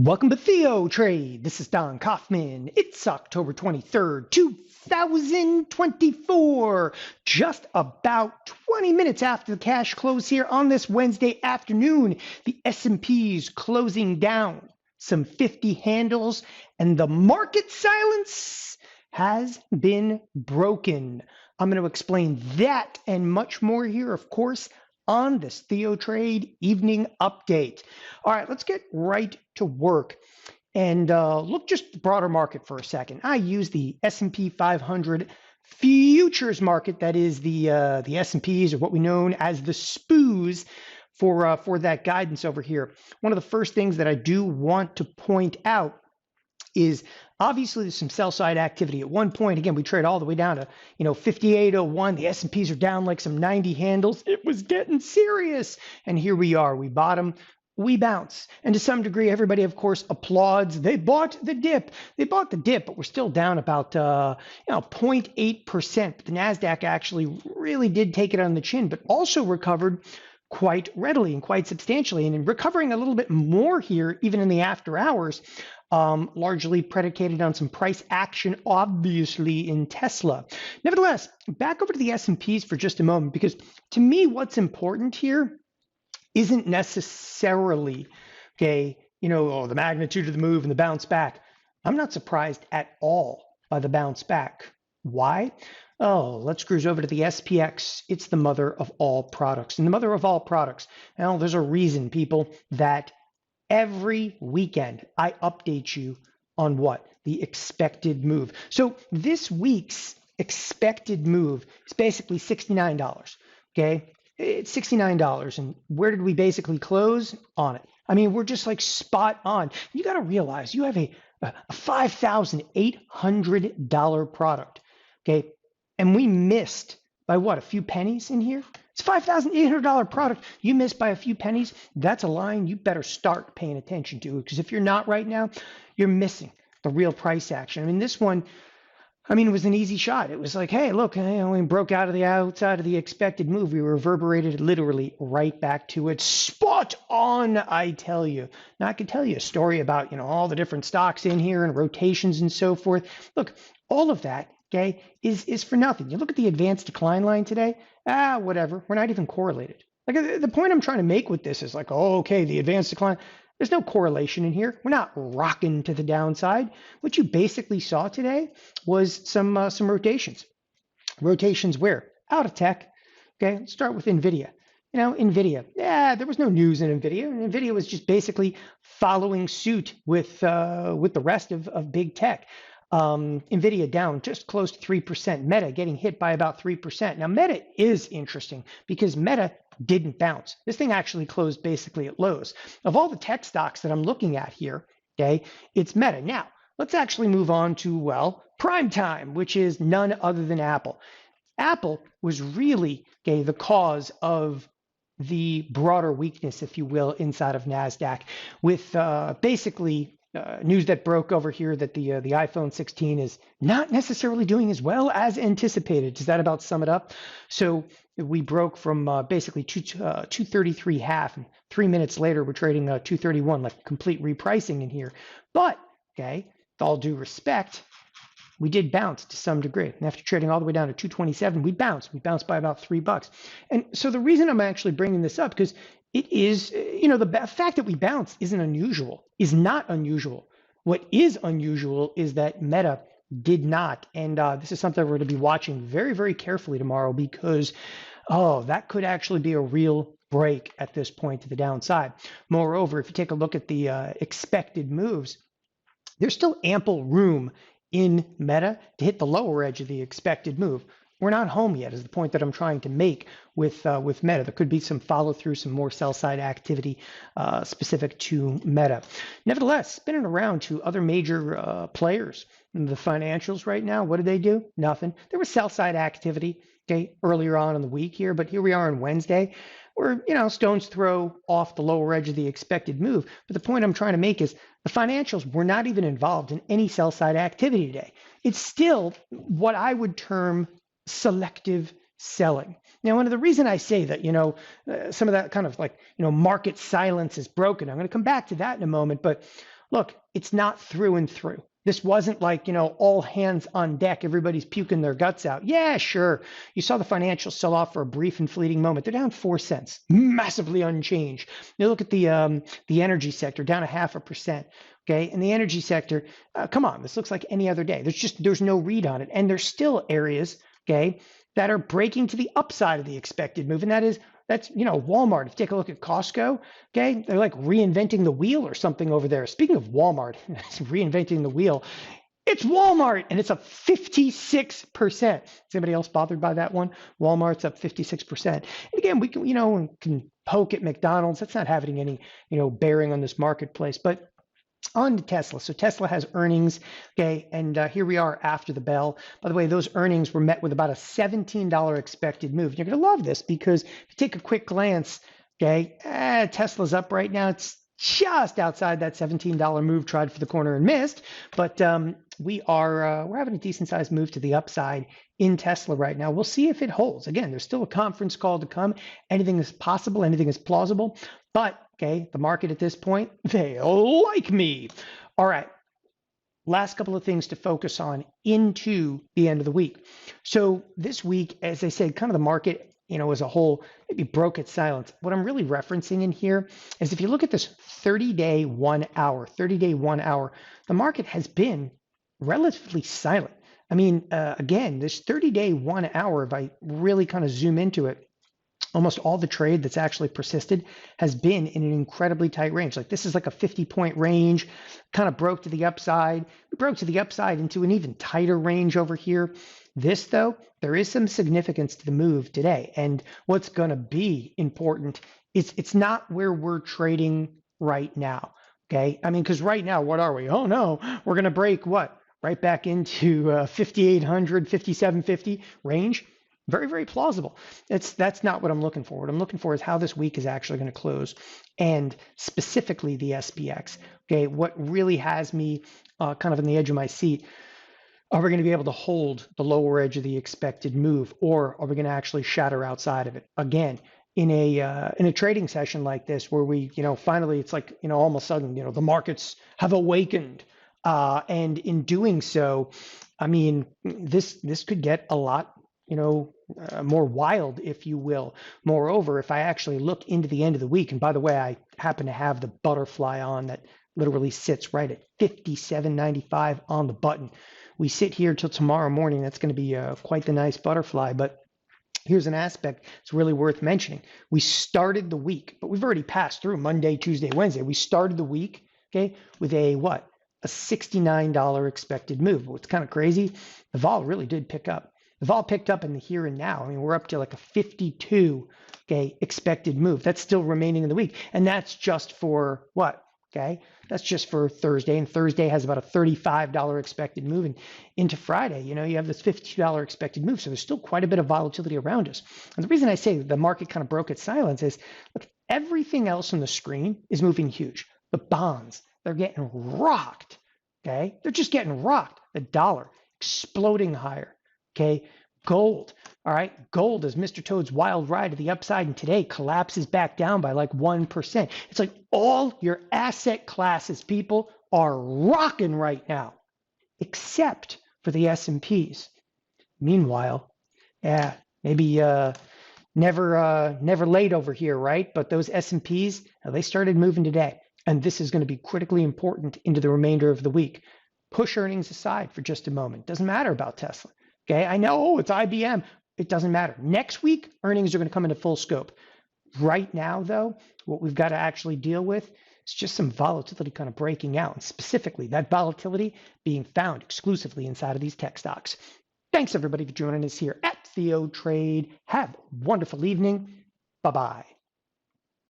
Welcome to TheoTRADE. This is Don Kaufman. It's October 23rd, 2024. Just about 20 minutes after the cash close here on this Wednesday afternoon. The S&P's closing down some 50 handles, and the market silence has been broken. I'm going to explain that and much more here, of course, on this TheoTRADE evening update. All right, let's get right to work and look just at the broader market for a second. I use the S&P 500 futures market, that is the S&Ps, or what we know as the SPOOs, for that guidance over here. One of the first things that I do want to point out is obviously there's some sell side activity. At one point, again, we trade all the way down to 58.01. The S&Ps are down like some 90 handles. It was getting serious, and here we are. We bottom, we bounce, and to some degree, everybody, of course, applauds. They bought the dip. They bought the dip, but we're still down about 0.8%. The Nasdaq actually really did take it on the chin, but also recovered quite readily and quite substantially, and in recovering a little bit more here, even in the after hours. Largely predicated on some price action, obviously, in Tesla. Nevertheless, back over to the S&Ps for just a moment, because to me, what's important here isn't necessarily, the magnitude of the move and the bounce back. I'm not surprised at all by the bounce back. Why? Oh, let's cruise over to the SPX. It's the mother of all products. And the mother of all products, well, there's a reason, people, that every weekend, I update you on what? The expected move. So this week's expected move is basically $69, okay? It's $69, and where did we basically close on it? I mean, we're just like spot on. You got to realize you have a $5,800 product, okay? And we missed by what, a few pennies in here? It's a $5,800 product. You missed by a few pennies. That's a line you better start paying attention to, because if you're not right now, you're missing the real price action. I mean, this one, it was an easy shot. It was like, hey, look, we broke out of the outside of the expected move. We reverberated literally right back to it. Spot on, I tell you. Now, I could tell you a story about, all the different stocks in here and rotations and so forth. Look, all of that, okay, is for nothing. You look at the advanced decline line today, whatever. We're not even correlated. Like, the point I'm trying to make with this is like, oh, okay, the advanced decline, there's no correlation in here. We're not rocking to the downside. What you basically saw today was some rotations. Rotations where? Out of tech. Okay, let's start with NVIDIA. NVIDIA, there was no news in NVIDIA. NVIDIA was just basically following suit with the rest of big tech. NVIDIA down just close to 3%. Meta getting hit by about 3%. Now, Meta is interesting because Meta didn't bounce. This thing actually closed basically at lows. Of all the tech stocks that I'm looking at here, okay, it's Meta. Now, let's actually move on to, prime time, which is none other than Apple. Apple was really, the cause of the broader weakness, if you will, inside of Nasdaq, with basically news that broke over here that the iPhone 16 is not necessarily doing as well as anticipated. Does that about sum it up? So we broke from basically 233.5, and 3 minutes later we're trading 231, like complete repricing in here. But with all due respect, we did bounce to some degree. And after trading all the way down to 227, we bounced. We bounced by about $3. And so the reason I'm actually bringing this up, because it is, the fact that we bounced isn't unusual, is not unusual. What is unusual is that Meta did not. And this is something we're going to be watching very, very carefully tomorrow, because, that could actually be a real break at this point to the downside. Moreover, if you take a look at the expected moves, there's still ample room in Meta to hit the lower edge of the expected move. We're not home yet, is the point that I'm trying to make with Meta. There could be some follow through, some more sell side activity specific to Meta. Nevertheless, spinning around to other major players in the financials right now. What did they do? Nothing. There was sell side activity earlier on in the week here, but here we are on Wednesday, where stones throw off the lower edge of the expected move. But the point I'm trying to make is the financials were not even involved in any sell side activity today. It's still what I would term selective selling. Now, one of the reason I say that, some of that kind of market silence is broken. I'm going to come back to that in a moment, but look, it's not through and through. This wasn't like, all hands on deck. Everybody's puking their guts out. Yeah, sure. You saw the financials sell off for a brief and fleeting moment. They're down 4 cents, massively unchanged. You look at the energy sector, down 0.5%. Okay, in the energy sector, come on, this looks like any other day. There's no read on it, and there's still areas, okay, that are breaking to the upside of the expected move, and that's Walmart. If you take a look at Costco, okay, they're like reinventing the wheel or something over there. Speaking of Walmart, reinventing the wheel, it's Walmart and it's up 56%. Is anybody else bothered by that one? Walmart's up 56%. And again, we can poke at McDonald's. That's not having any bearing on this marketplace, but on to Tesla. So Tesla has earnings, okay, and here we are after the bell. By the way, those earnings were met with about a $17 expected move. You're going to love this because if you take a quick glance, okay, Tesla's up right now. It's just outside that $17 move, tried for the corner and missed, but we're having a decent sized move to the upside in Tesla right now. We'll see if it holds. Again, there's still a conference call to come. Anything is possible, anything is plausible, but okay, the market at this point, they like me. All right, last couple of things to focus on into the end of the week. So this week, as I said, kind of the market, as a whole, maybe broke its silence. What I'm really referencing in here is if you look at this 30-day 1 hour, the market has been relatively silent. I mean, again, this 30-day 1 hour, if I really kind of zoom into it, almost all the trade that's actually persisted has been in an incredibly tight range. Like this is like a 50-point range, kind of broke to the upside. We broke to the upside into an even tighter range over here. This, though, there is some significance to the move today. And what's going to be important is it's not where we're trading right now. Okay. I mean, because right now, what are we? Oh, no, we're going to break what? Right back into 5,800, 5,750 range. Very, very plausible. That's not what I'm looking for. What I'm looking for is how this week is actually going to close, and specifically the SPX. Okay, what really has me kind of on the edge of my seat, are we going to be able to hold the lower edge of the expected move, or are we going to actually shatter outside of it? Again, in a trading session like this, where we, finally, it's like, all of a sudden, the markets have awakened, and in doing so, I mean, this could get a lot more wild, if you will. Moreover, if I actually look into the end of the week, and by the way, I happen to have the butterfly on that literally sits right at 57.95 on the button. We sit here till tomorrow morning. That's going to be quite the nice butterfly. But here's an aspect it's really worth mentioning. We started the week, but we've already passed through Monday, Tuesday, Wednesday. We started the week, okay, with a $69 expected move. What's kind of crazy, the vol really did pick up. The vol picked up in the here and now. I mean, we're up to like a 52, okay, expected move. That's still remaining in the week. And that's just for what? Okay, that's just for Thursday. And Thursday has about a $35 expected move. And into Friday, you have this $52 expected move. So there's still quite a bit of volatility around us. And the reason I say the market kind of broke its silence is, look, everything else on the screen is moving huge. The bonds, they're getting rocked. Okay, they're just getting rocked. The dollar exploding higher. Okay, gold. All right, gold is Mr. Toad's wild ride to the upside, and today collapses back down by like 1%. It's like all your asset classes, people, are rocking right now, except for the S&Ps. Meanwhile, yeah, maybe never late over here, right? But those S&Ps, they started moving today, and this is going to be critically important into the remainder of the week. Push earnings aside for just a moment. Doesn't matter about Tesla. Okay, I know it's IBM. It doesn't matter. Next week, earnings are going to come into full scope. Right now, though, what we've got to actually deal with is just some volatility kind of breaking out, and specifically that volatility being found exclusively inside of these tech stocks. Thanks, everybody, for joining us here at TheoTRADE. Have a wonderful evening. Bye-bye.